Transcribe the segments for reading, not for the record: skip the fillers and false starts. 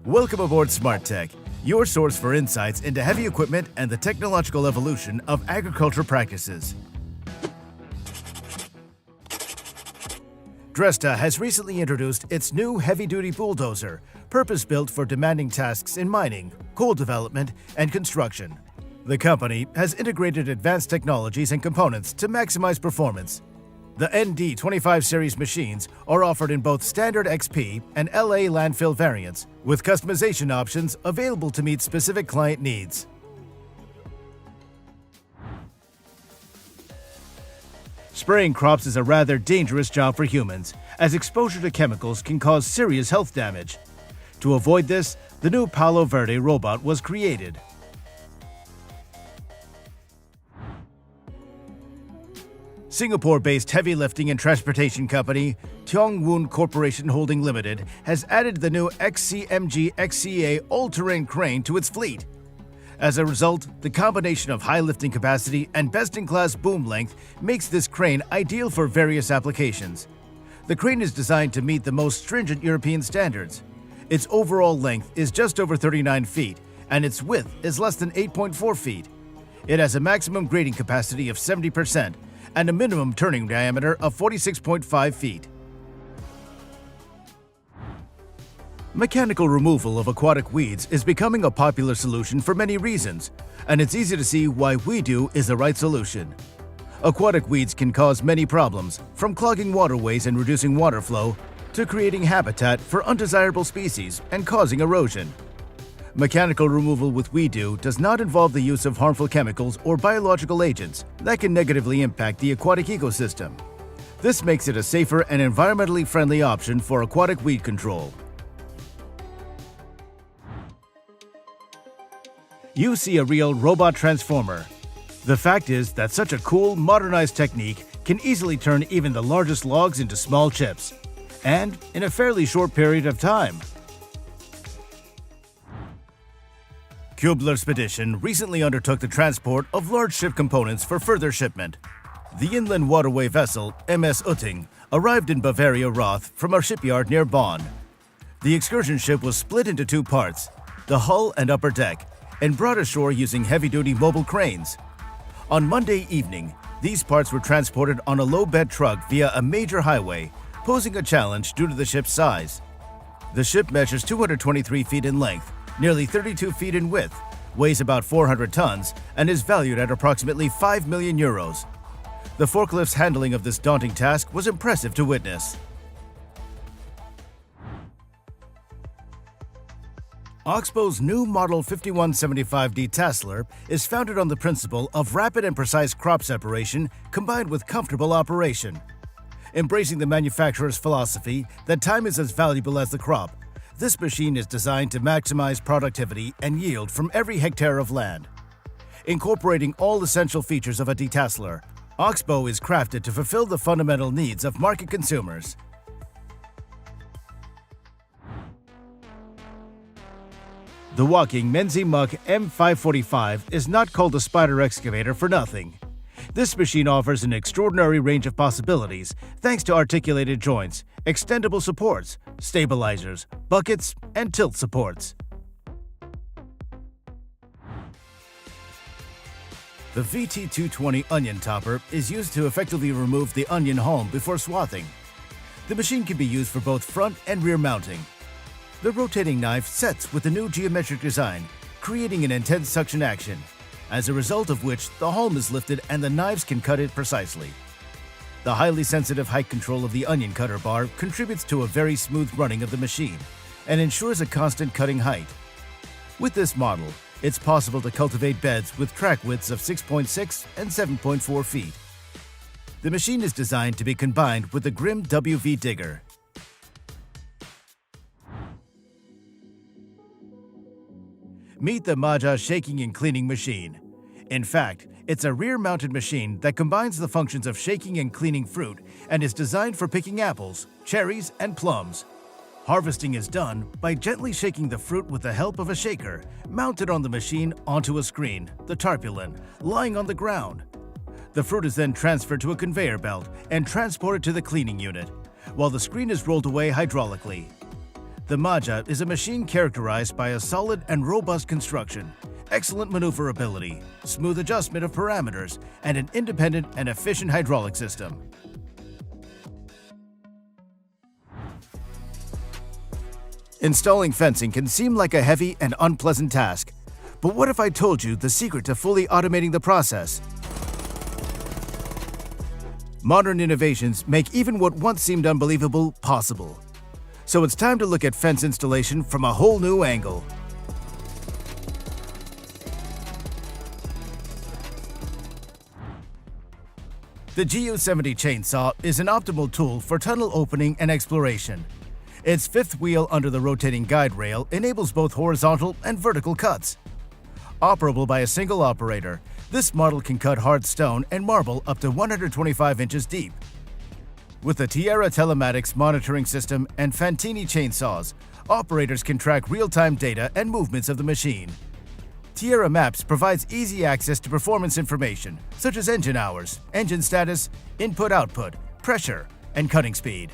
Welcome aboard Smart Tech, your source for insights into heavy equipment and the technological evolution of agriculture practices. Dresda has recently introduced its new heavy-duty bulldozer, purpose-built for demanding tasks in mining, coal development, and construction. The company has integrated advanced technologies and components to maximize performance. The ND25 series machines are offered in both standard XP and LA landfill variants, with customization options available to meet specific client needs. Spraying crops is a rather dangerous job for humans, as exposure to chemicals can cause serious health damage. To avoid this, the new Palo Verde robot was created. Singapore-based heavy lifting and transportation company Tiong Woon Corporation Holding Limited has added the new XCMG XCA all-terrain crane to its fleet. As a result, the combination of high lifting capacity and best-in-class boom length makes this crane ideal for various applications. The crane is designed to meet the most stringent European standards. Its overall length is just over 39 feet, and its width is less than 8.4 feet. It has a maximum grading capacity of 70%, and a minimum turning diameter of 46.5 feet. Mechanical removal of aquatic weeds is becoming a popular solution for many reasons, and it's easy to see why WeDo is the right solution. Aquatic weeds can cause many problems, from clogging waterways and reducing water flow, to creating habitat for undesirable species and causing erosion. Mechanical removal with WeDo does not involve the use of harmful chemicals or biological agents that can negatively impact the aquatic ecosystem. This makes it a safer and environmentally friendly option for aquatic weed control. You see a real robot transformer. The fact is that such a cool, modernized technique can easily turn even the largest logs into small chips, and in a fairly short period of time. Kubler Spedition recently undertook the transport of large ship components for further shipment. The inland waterway vessel MS Utting arrived in Bavaria Roth from a shipyard near Bonn. The excursion ship was split into two parts, the hull and upper deck, and brought ashore using heavy-duty mobile cranes. On Monday evening, these parts were transported on a low-bed truck via a major highway, posing a challenge due to the ship's size. The ship measures 223 feet in length, nearly 32 feet in width, weighs about 400 tons, and is valued at approximately 5 million euros. The forklift's handling of this daunting task was impressive to witness. Oxbow's new Model 5175D Tasseler is founded on the principle of rapid and precise crop separation combined with comfortable operation. Embracing the manufacturer's philosophy that time is as valuable as the crop, this machine is designed to maximize productivity and yield from every hectare of land. Incorporating all essential features of a detasseler, Oxbow is crafted to fulfill the fundamental needs of market consumers. The walking Menzi Muck M545 is not called a spider excavator for nothing. This machine offers an extraordinary range of possibilities thanks to articulated joints, extendable supports, stabilizers, buckets, and tilt supports. The VT220 onion topper is used to effectively remove the onion hulm before swathing. The machine can be used for both front and rear mounting. The rotating knife sets with a new geometric design, creating an intense suction action, as a result of which the hulm is lifted and the knives can cut it precisely. The highly sensitive height control of the onion cutter bar contributes to a very smooth running of the machine and ensures a constant cutting height. With this model, it's possible to cultivate beds with track widths of 6.6 and 7.4 feet. The machine is designed to be combined with the Grimm WV digger. Meet the Maja shaking and cleaning machine. In fact, it's a rear-mounted machine that combines the functions of shaking and cleaning fruit and is designed for picking apples, cherries, and plums. Harvesting is done by gently shaking the fruit with the help of a shaker mounted on the machine onto a screen, the tarpaulin, lying on the ground. The fruit is then transferred to a conveyor belt and transported to the cleaning unit, while the screen is rolled away hydraulically. The Maja is a machine characterized by a solid and robust construction, excellent maneuverability, smooth adjustment of parameters, and an independent and efficient hydraulic system. Installing fencing can seem like a heavy and unpleasant task, but what if I told you the secret to fully automating the process? Modern innovations make even what once seemed unbelievable possible. So it's time to look at fence installation from a whole new angle. The GU70 chainsaw is an optimal tool for tunnel opening and exploration. Its fifth wheel under the rotating guide rail enables both horizontal and vertical cuts. Operable by a single operator, this model can cut hard stone and marble up to 125 inches deep. With the Tierra telematics monitoring system and Fantini chainsaws, operators can track real-time data and movements of the machine. Tierra Maps provides easy access to performance information, such as engine hours, engine status, input-output, pressure, and cutting speed.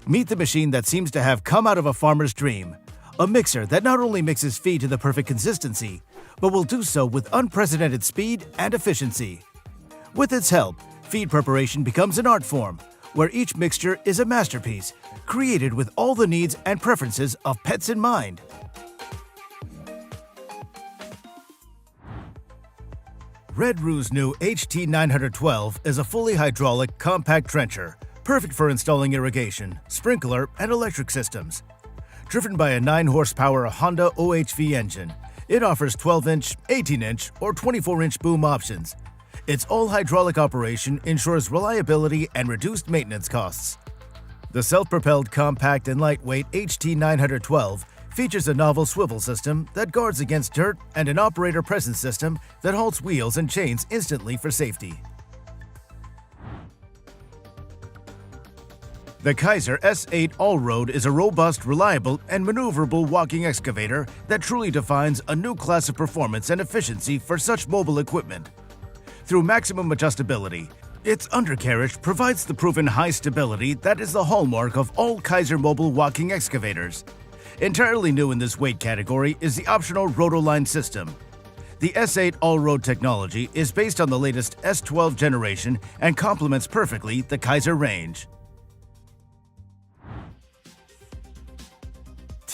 Meet the machine that seems to have come out of a farmer's dream. A mixer that not only mixes feed to the perfect consistency, but will do so with unprecedented speed and efficiency. With its help, feed preparation becomes an art form, where each mixture is a masterpiece, created with all the needs and preferences of pets in mind. Red Roo's new HT912 is a fully hydraulic, compact trencher, perfect for installing irrigation, sprinkler, and electric systems. Driven by a 9-horsepower Honda OHV engine, it offers 12-inch, 18-inch, or 24-inch boom options. Its all-hydraulic operation ensures reliability and reduced maintenance costs. The self-propelled, compact, and lightweight HT912 features a novel swivel system that guards against dirt and an operator presence system that halts wheels and chains instantly for safety. The Kaiser S8 All-Road is a robust, reliable, and maneuverable walking excavator that truly defines a new class of performance and efficiency for such mobile equipment. Through maximum adjustability, its undercarriage provides the proven high stability that is the hallmark of all Kaiser mobile walking excavators. Entirely new in this weight category is the optional Rotoline system. The S8 All-Road technology is based on the latest S12 generation and complements perfectly the Kaiser range.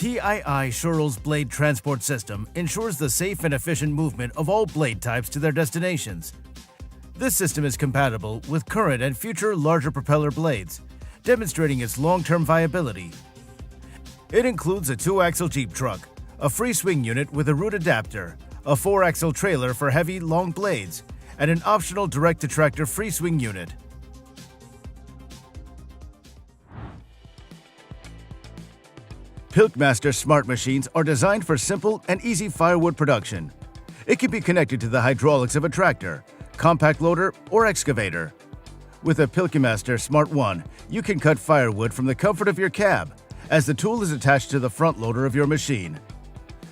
TII Schurl's blade transport system ensures the safe and efficient movement of all blade types to their destinations. This system is compatible with current and future larger propeller blades, demonstrating its long-term viability. It includes a 2-axle Jeep truck, a free swing unit with a root adapter, a 4-axle trailer for heavy, long blades, and an optional direct-to-tractor free swing unit. Pilkmaster smart machines are designed for simple and easy firewood production. It can be connected to the hydraulics of a tractor, compact loader, or excavator. With a Pilkmaster Smart 1, you can cut firewood from the comfort of your cab, as the tool is attached to the front loader of your machine.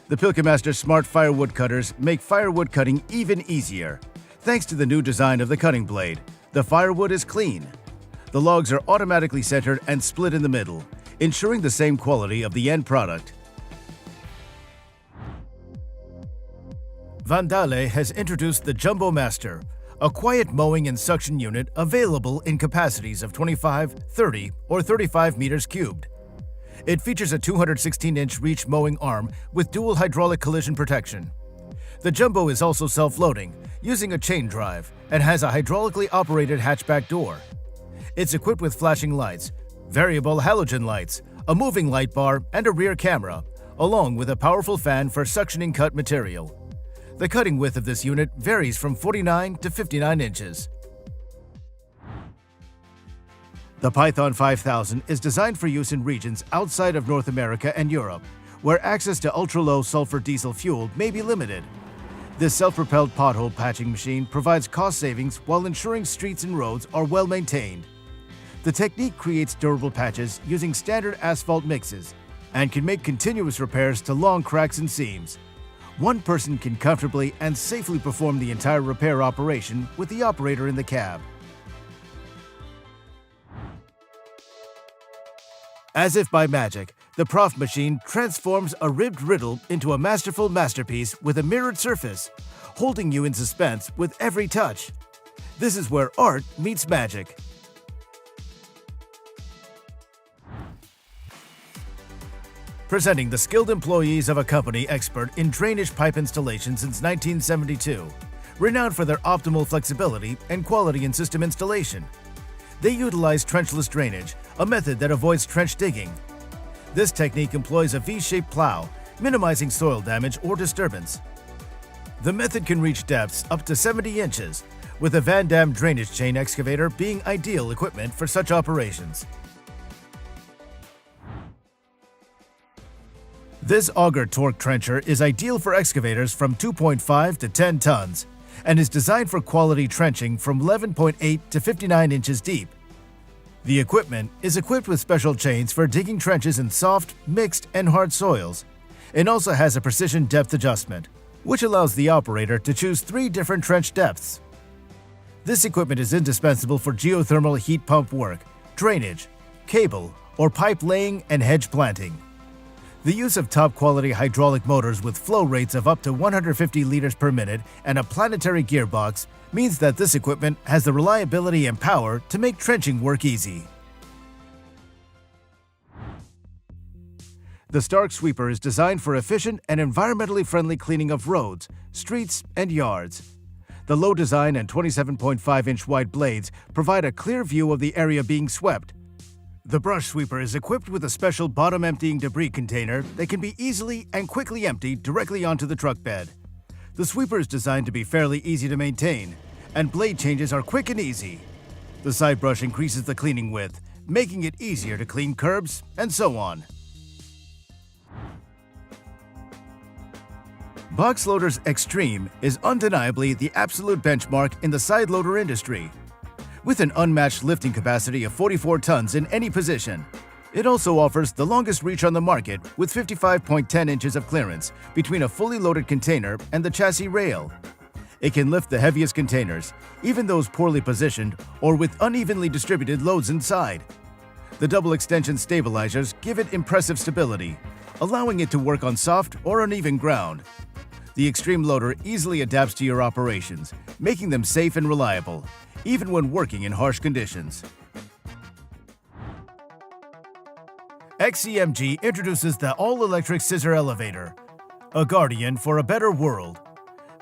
The Pilkmaster Smart firewood cutters make firewood cutting even easier. Thanks to the new design of the cutting blade, the firewood is clean. The logs are automatically centered and split in the middle, ensuring the same quality of the end product. Vandale has introduced the Jumbo Master, a quiet mowing and suction unit available in capacities of 25, 30, or 35 meters cubed. It features a 216-inch reach mowing arm with dual hydraulic collision protection. The Jumbo is also self-loading, using a chain drive, and has a hydraulically operated hatchback door. It's equipped with flashing lights, variable halogen lights, a moving light bar, and a rear camera, along with a powerful fan for suctioning cut material. The cutting width of this unit varies from 49 to 59 inches. The Python 5000 is designed for use in regions outside of North America and Europe, where access to ultra-low sulfur diesel fuel may be limited. This self-propelled pothole patching machine provides cost savings while ensuring streets and roads are well maintained. The technique creates durable patches using standard asphalt mixes and can make continuous repairs to long cracks and seams. One person can comfortably and safely perform the entire repair operation with the operator in the cab. As if by magic, the Prof machine transforms a ribbed riddle into a masterful masterpiece with a mirrored surface, holding you in suspense with every touch. This is where art meets magic. Presenting the skilled employees of a company expert in drainage pipe installation since 1972, renowned for their optimal flexibility and quality in system installation. They utilize trenchless drainage, a method that avoids trench digging. This technique employs a V-shaped plow, minimizing soil damage or disturbance. The method can reach depths up to 70 inches, with a Van Dam drainage chain excavator being ideal equipment for such operations. This auger torque trencher is ideal for excavators from 2.5 to 10 tons and is designed for quality trenching from 11.8 to 59 inches deep. The equipment is equipped with special chains for digging trenches in soft, mixed, and hard soils, and also has a precision depth adjustment, which allows the operator to choose 3 different trench depths. This equipment is indispensable for geothermal heat pump work, drainage, cable, or pipe laying and hedge planting. The use of top-quality hydraulic motors with flow rates of up to 150 liters per minute and a planetary gearbox means that this equipment has the reliability and power to make trenching work easy. The Stark Sweeper is designed for efficient and environmentally friendly cleaning of roads, streets, and yards. The low design and 27.5-inch wide blades provide a clear view of the area being swept. The brush sweeper is equipped with a special bottom emptying debris container that can be easily and quickly emptied directly onto the truck bed. The sweeper is designed to be fairly easy to maintain, and blade changes are quick and easy. The side brush increases the cleaning width, making it easier to clean curbs, and so on. Box Loader's Extreme is undeniably the absolute benchmark in the side loader industry. With an unmatched lifting capacity of 44 tons in any position, it also offers the longest reach on the market with 55.10 inches of clearance between a fully loaded container and the chassis rail. It can lift the heaviest containers, even those poorly positioned or with unevenly distributed loads inside. The double extension stabilizers give it impressive stability, allowing it to work on soft or uneven ground. The Extreme Loader easily adapts to your operations, making them safe and reliable, even when working in harsh conditions. XCMG introduces the all-electric scissor elevator, a guardian for a better world.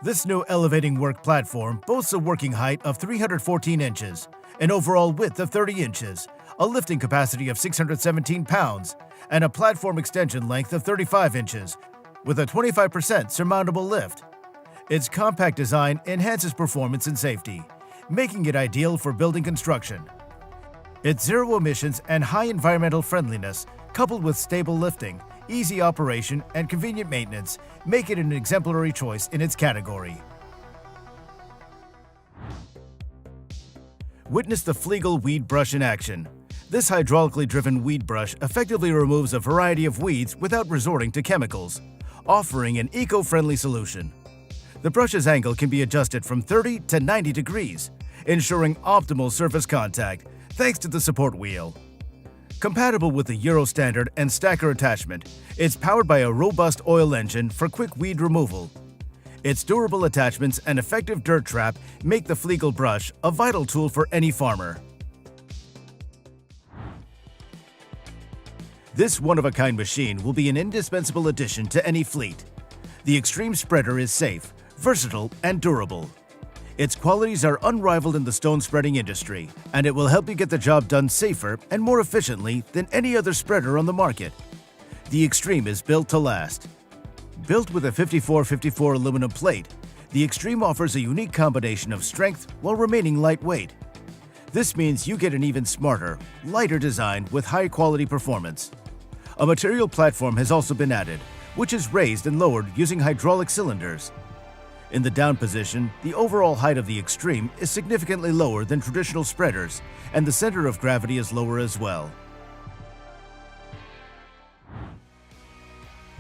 This new elevating work platform boasts a working height of 314 inches, an overall width of 30 inches, a lifting capacity of 617 pounds, and a platform extension length of 35 inches, with a 25% surmountable lift. Its compact design enhances performance and safety, making it ideal for building construction. Its zero emissions and high environmental friendliness, coupled with stable lifting, easy operation, and convenient maintenance, make it an exemplary choice in its category. Witness the Flegel Weed Brush in action. This hydraulically driven weed brush effectively removes a variety of weeds without resorting to chemicals, offering an eco-friendly solution. The brush's angle can be adjusted from 30 to 90 degrees, ensuring optimal surface contact thanks to the support wheel. Compatible with the Euro standard and stacker attachment, it's powered by a robust oil engine for quick weed removal. Its durable attachments and effective dirt trap make the Flegel brush a vital tool for any farmer. This one-of-a-kind machine will be an indispensable addition to any fleet. The Extreme Spreader is safe, versatile, and durable. Its qualities are unrivaled in the stone spreading industry, and it will help you get the job done safer and more efficiently than any other spreader on the market. The Extreme is built to last. Built with a 54-54 aluminum plate, the Extreme offers a unique combination of strength while remaining lightweight. This means you get an even smarter, lighter design with high-quality performance. A material platform has also been added, which is raised and lowered using hydraulic cylinders. In the down position, the overall height of the Extreme is significantly lower than traditional spreaders, and the center of gravity is lower as well.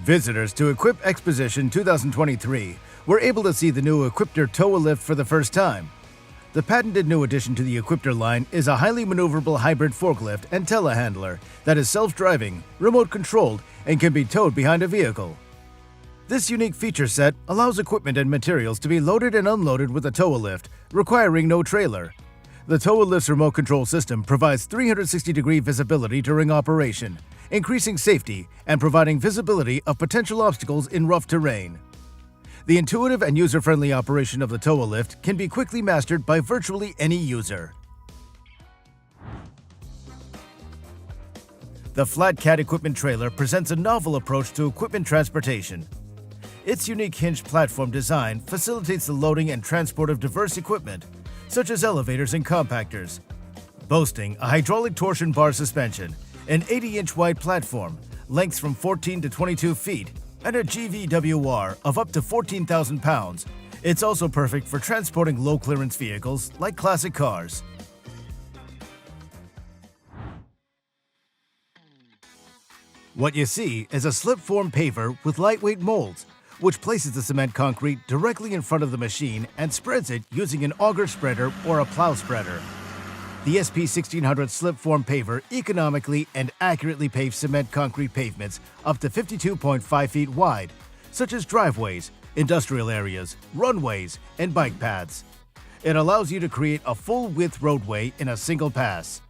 Visitors to Equip Exposition 2023 were able to see the new Equipter Toa lift for the first time. The patented new addition to the Equipter line is a highly maneuverable hybrid forklift and telehandler that is self-driving, remote-controlled, and can be towed behind a vehicle. This unique feature set allows equipment and materials to be loaded and unloaded with a tow lift, requiring no trailer. The tow lift's remote control system provides 360-degree visibility during operation, increasing safety and providing visibility of potential obstacles in rough terrain. The intuitive and user-friendly operation of the tow lift can be quickly mastered by virtually any user. The Flat Cat equipment trailer presents a novel approach to equipment transportation. Its unique hinged platform design facilitates the loading and transport of diverse equipment, such as elevators and compactors. Boasting a hydraulic torsion bar suspension, an 80-inch wide platform, lengths from 14 to 22 feet, and a GVWR of up to 14,000 pounds, it's also perfect for transporting low-clearance vehicles like classic cars. What you see is a slip-form paver with lightweight molds, which places the cement concrete directly in front of the machine and spreads it using an auger spreader or a plow spreader. The SP1600 slip-form paver economically and accurately paves cement concrete pavements up to 52.5 feet wide, such as driveways, industrial areas, runways, and bike paths. It allows you to create a full-width roadway in a single pass.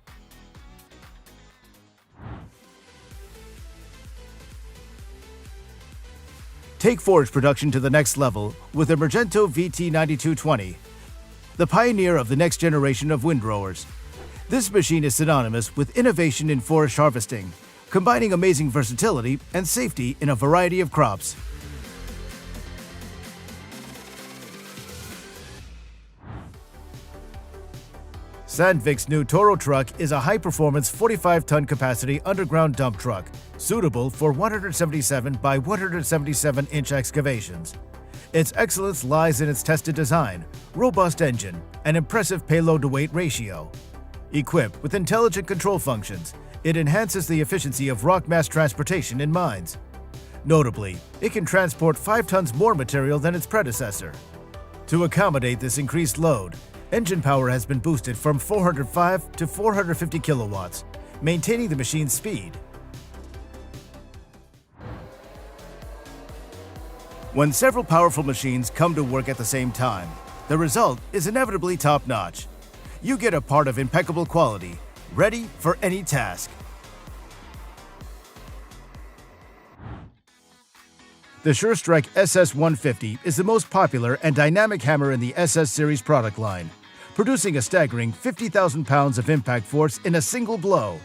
Take forage production to the next level with the Mergento VT9220, the pioneer of the next generation of windrowers. This machine is synonymous with innovation in forage harvesting, combining amazing versatility and safety in a variety of crops. Sandvik's new Toro truck is a high-performance 45-ton capacity underground dump truck, suitable for 177 by 177-inch excavations. Its excellence lies in its tested design, robust engine, and impressive payload-to-weight ratio. Equipped with intelligent control functions, it enhances the efficiency of rock mass transportation in mines. Notably, it can transport 5 tons more material than its predecessor. To accommodate this increased load, engine power has been boosted from 405 to 450 kilowatts, maintaining the machine's speed. When several powerful machines come to work at the same time, the result is inevitably top-notch. You get a part of impeccable quality, ready for any task. The SureStrike SS150 is the most popular and dynamic hammer in the SS series product line, producing a staggering 50,000 pounds of impact force in a single blow.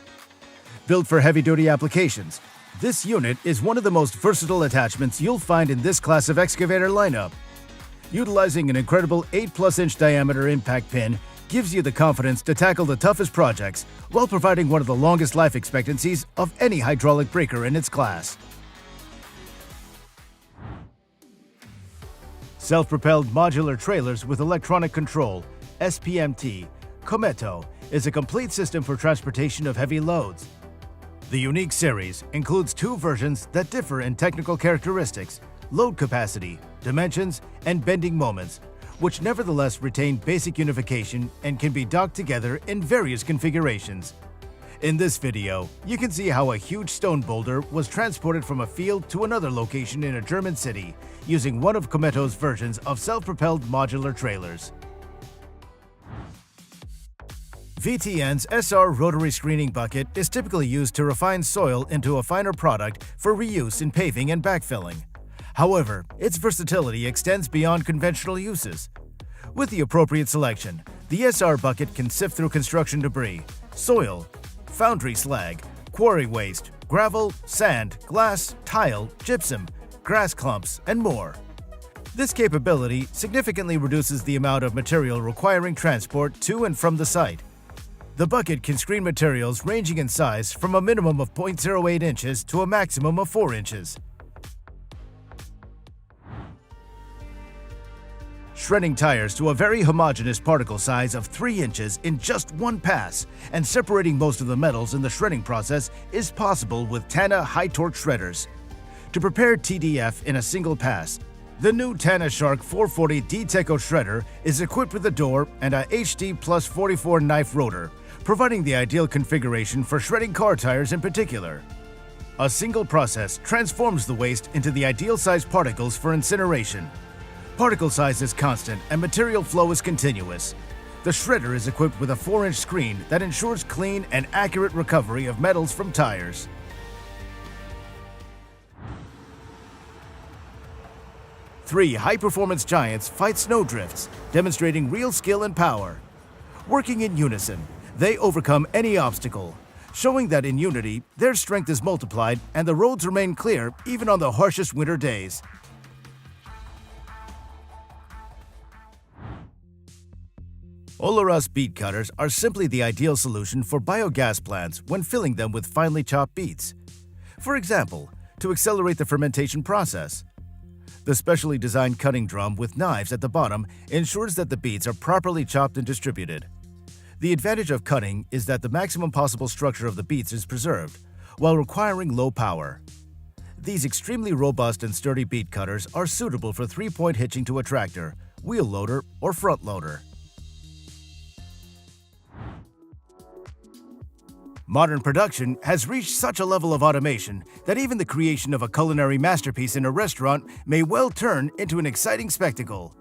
Built for heavy-duty applications, this unit is one of the most versatile attachments you'll find in this class of excavator lineup. Utilizing an incredible 8-plus-inch diameter impact pin gives you the confidence to tackle the toughest projects while providing one of the longest life expectancies of any hydraulic breaker in its class. Self-propelled modular trailers with electronic control, SPMT, Cometo, is a complete system for transportation of heavy loads. The unique series includes 2 versions that differ in technical characteristics, load capacity, dimensions, and bending moments, which nevertheless retain basic unification and can be docked together in various configurations. In this video, you can see how a huge stone boulder was transported from a field to another location in a German city using one of Cometo's versions of self-propelled modular trailers. VTN's SR rotary screening bucket is typically used to refine soil into a finer product for reuse in paving and backfilling. However, its versatility extends beyond conventional uses. With the appropriate selection, the SR bucket can sift through construction debris, soil, foundry slag, quarry waste, gravel, sand, glass, tile, gypsum, grass clumps, and more. This capability significantly reduces the amount of material requiring transport to and from the site. The bucket can screen materials ranging in size from a minimum of 0.08 inches to a maximum of 4 inches. Shredding tires to a very homogeneous particle size of 3 inches in just one pass and separating most of the metals in the shredding process is possible with Tana high-torque shredders. To prepare TDF in a single pass, The new Tana Shark 440D Teco shredder is equipped with a door and a HD plus 44 knife rotor, providing the ideal configuration for shredding car tires in particular. A single process transforms the waste into the ideal sized particles for incineration. Particle size is constant and material flow is continuous. The shredder is equipped with a 4-inch screen that ensures clean and accurate recovery of metals from tires. Three high-performance giants fight snowdrifts, demonstrating real skill and power. Working in unison, they overcome any obstacle, showing that in unity, their strength is multiplied and the roads remain clear even on the harshest winter days. Olaras beet cutters are simply the ideal solution for biogas plants when filling them with finely chopped beets. For example, to accelerate the fermentation process. The specially designed cutting drum with knives at the bottom ensures that the beets are properly chopped and distributed. The advantage of cutting is that the maximum possible structure of the beets is preserved, while requiring low power. These extremely robust and sturdy beet cutters are suitable for 3-point hitching to a tractor, wheel loader, or front loader. Modern production has reached such a level of automation that even the creation of a culinary masterpiece in a restaurant may well turn into an exciting spectacle.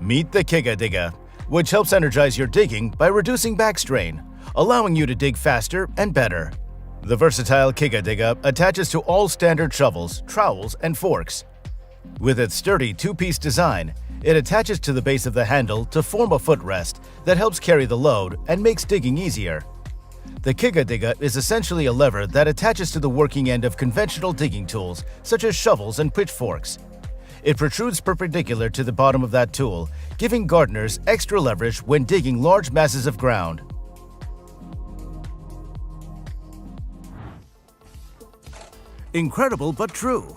Meet the Kiga Digga, which helps energize your digging by reducing back strain, allowing you to dig faster and better. The versatile Kiga Digga attaches to all standard shovels, trowels, and forks. With its sturdy 2-piece design, it attaches to the base of the handle to form a footrest that helps carry the load and makes digging easier. The Kiga Digga is essentially a lever that attaches to the working end of conventional digging tools, such as shovels and pitchforks. It protrudes perpendicular to the bottom of that tool, giving gardeners extra leverage when digging large masses of ground. Incredible but true.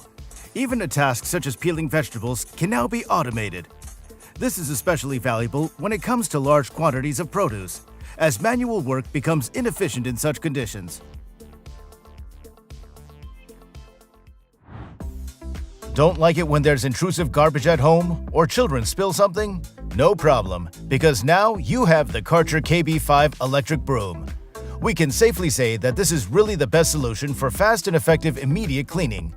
Even a task such as peeling vegetables can now be automated. This is especially valuable when it comes to large quantities of produce, as manual work becomes inefficient in such conditions. Don't like it when there's intrusive garbage at home or children spill something? No problem, because now you have the Karcher KB5 electric broom. We can safely say that this is really the best solution for fast and effective immediate cleaning.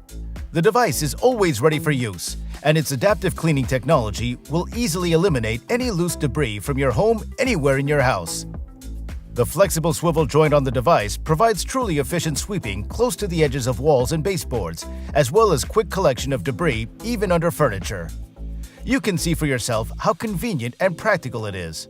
The device is always ready for use, and its adaptive cleaning technology will easily eliminate any loose debris from your home anywhere in your house. The flexible swivel joint on the device provides truly efficient sweeping close to the edges of walls and baseboards, as well as quick collection of debris even under furniture. You can see for yourself how convenient and practical it is.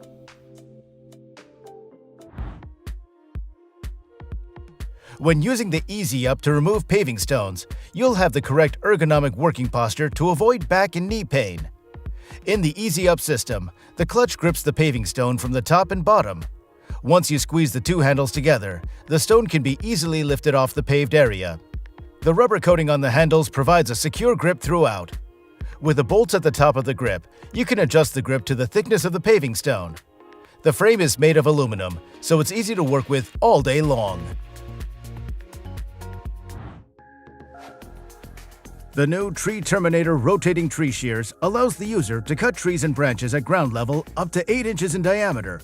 When using the Easy Up to remove paving stones, you'll have the correct ergonomic working posture to avoid back and knee pain. In the Easy Up system, the clutch grips the paving stone from the top and bottom. Once you squeeze the two handles together, the stone can be easily lifted off the paved area. The rubber coating on the handles provides a secure grip throughout. With the bolts at the top of the grip, you can adjust the grip to the thickness of the paving stone. The frame is made of aluminum, so it's easy to work with all day long. The new Tree Terminator rotating tree shears allows the user to cut trees and branches at ground level up to 8 inches in diameter.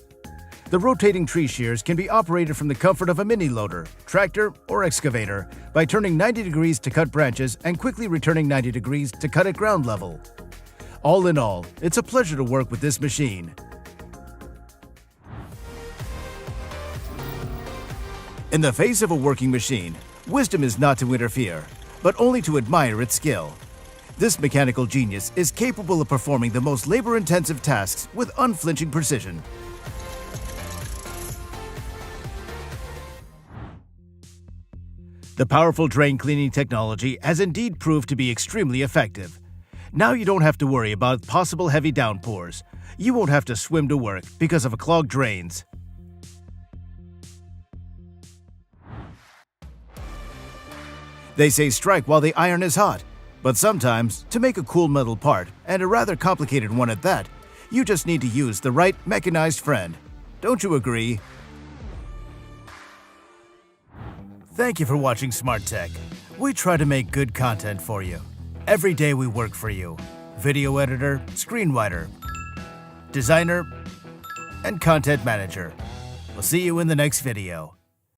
The rotating tree shears can be operated from the comfort of a mini loader, tractor, or excavator by turning 90 degrees to cut branches and quickly returning 90 degrees to cut at ground level. All in all, it's a pleasure to work with this machine. In the face of a working machine, wisdom is not to interfere, but only to admire its skill. This mechanical genius is capable of performing the most labor-intensive tasks with unflinching precision. The powerful drain cleaning technology has indeed proved to be extremely effective. Now you don't have to worry about possible heavy downpours. You won't have to swim to work because of clogged drains. They say strike while the iron is hot, but sometimes, to make a cool metal part, and a rather complicated one at that, you just need to use the right mechanized friend. Don't you agree? Thank you for watching Smart Tech. We try to make good content for you. Every day we work for you. Video editor, screenwriter, designer, and content manager. We'll see you in the next video.